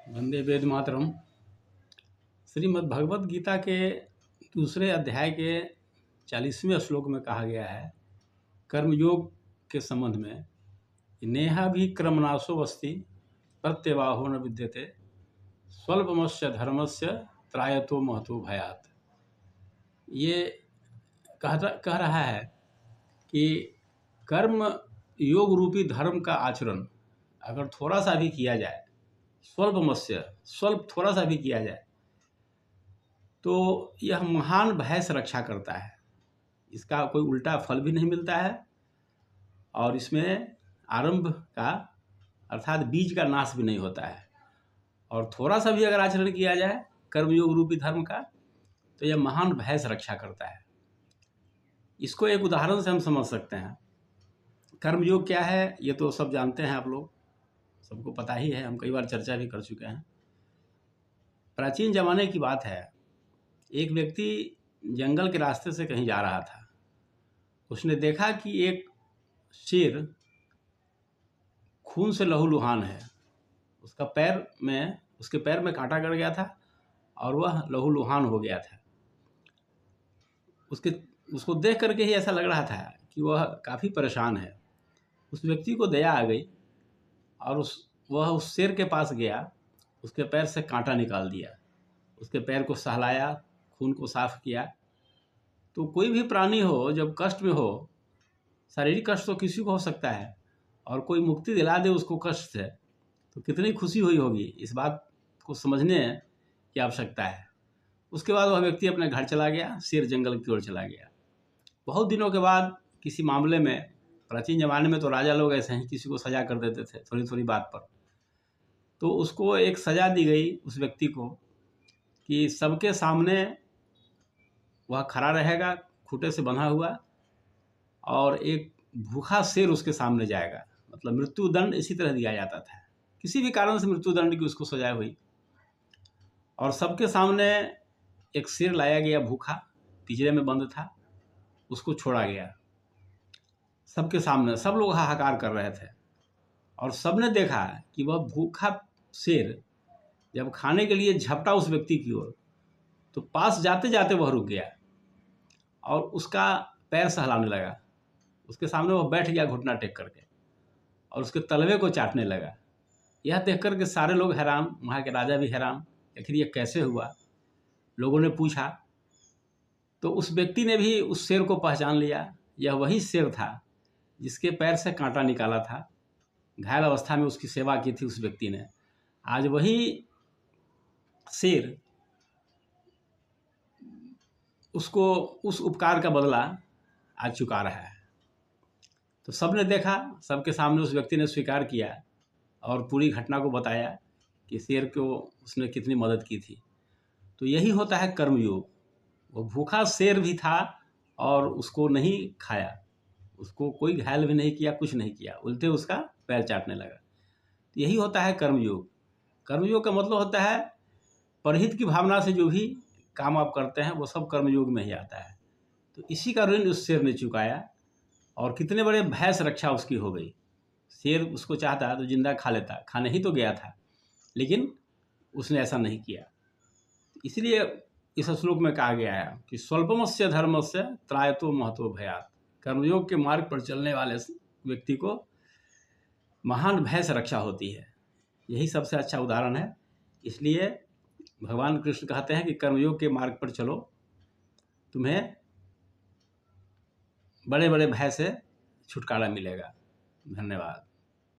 वंदे वेद मातरम। श्रीमद् भगवत गीता के दूसरे अध्याय के 40वें श्लोक में कहा गया है कर्मयोग के संबंध में, नेहा भी क्रमनाशो अस्ति प्रत्यवाहो न विद्यते स्वल्पमस्य धर्मस्य त्रायतो महतो भयात। ये कह रहा है कि कर्म योग रूपी धर्म का आचरण अगर थोड़ा सा भी किया जाए, स्वल्प थोड़ा सा भी किया जाए तो यह महान भय से रक्षा करता है। इसका कोई उल्टा फल भी नहीं मिलता है और इसमें आरंभ का अर्थात बीज का नाश भी नहीं होता है। और थोड़ा सा भी अगर आचरण किया जाए कर्मयोग रूपी धर्म का तो यह महान भय से रक्षा करता है। इसको एक उदाहरण से हम समझ सकते हैं। कर्मयोग क्या है ये तो सब जानते हैं, आप लोग सबको पता ही है, हम कई बार चर्चा भी कर चुके हैं। प्राचीन जमाने की बात है, एक व्यक्ति जंगल के रास्ते से कहीं जा रहा था। उसने देखा कि एक शेर खून से लहूलुहान है, उसके पैर में कांटा गड़ गया था और वह लहूलुहान हो गया था। उसको देख करके ही ऐसा लग रहा था कि वह काफ़ी परेशान है। उस व्यक्ति को दया आ गई और वह उस शेर के पास गया, उसके पैर से कांटा निकाल दिया, उसके पैर को सहलाया, खून को साफ किया। तो कोई भी प्राणी हो जब कष्ट में हो, शारीरिक कष्ट तो किसी को हो सकता है, और कोई मुक्ति दिला दे उसको कष्ट से तो कितनी खुशी हुई होगी, इस बात को समझने की आवश्यकता है। उसके बाद वह व्यक्ति अपने घर चला गया, शेर जंगल की ओर चला गया। बहुत दिनों के बाद किसी मामले में, प्राचीन ज़माने में तो राजा लोग ऐसे ही किसी को सजा कर देते थे थोड़ी थोड़ी बात पर, तो उसको एक सज़ा दी गई उस व्यक्ति को कि सबके सामने वह खड़ा रहेगा खूंटे से बंधा हुआ और एक भूखा शेर उसके सामने जाएगा। मतलब मृत्यु दंड इसी तरह दिया जाता था, किसी भी कारण से मृत्यु दंड की उसको सजा हुई। और सबके सामने एक शेर लाया गया, भूखा, पिंजरे में बंद था, उसको छोड़ा गया। सबके सामने सब लोग हाहाकार कर रहे थे और सबने देखा कि वह भूखा शेर जब खाने के लिए झपटा उस व्यक्ति की ओर, तो पास जाते जाते वह रुक गया और उसका पैर सहलाने लगा। उसके सामने वह बैठ गया घुटना टेक करके और उसके तलवे को चाटने लगा। यह देख कर के सारे लोग हैरान, वहाँ के राजा भी हैरान, आखिर ये कैसे हुआ। लोगों ने पूछा तो उस व्यक्ति ने भी उस शेर को पहचान लिया। यह वही शेर था जिसके पैर से कांटा निकाला था, घायल अवस्था में उसकी सेवा की थी उस व्यक्ति ने। आज वही शेर उसको उस उपकार का बदला आज चुका रहा है। तो सबने देखा, सबके सामने उस व्यक्ति ने स्वीकार किया और पूरी घटना को बताया कि शेर को उसने कितनी मदद की थी। तो यही होता है कर्मयोग। वो भूखा शेर भी था और उसको नहीं खाया, उसको कोई घायल भी नहीं किया, कुछ नहीं किया, उल्टे उसका पैर चाटने लगा। तो यही होता है कर्मयोग। कर्मयोग का मतलब होता है परहित की भावना से जो भी काम आप करते हैं वो सब कर्मयोग में ही आता है। तो इसी का ऋण उस शेर ने चुकाया और कितने बड़े भय से रक्षा उसकी हो गई। शेर उसको चाहता तो जिंदा खा लेता, खाने ही तो गया था, लेकिन उसने ऐसा नहीं किया। इसलिए इस श्लोक में कहा गया है कि स्वल्पमस्य धर्मस्य त्रायतो महतो भयात। कर्मयोग के मार्ग पर चलने वाले व्यक्ति को महान भय से रक्षा होती है। यही सबसे अच्छा उदाहरण है। इसलिए भगवान कृष्ण कहते हैं कि कर्मयोग के मार्ग पर चलो, तुम्हें बड़े बड़े भय से छुटकारा मिलेगा। धन्यवाद।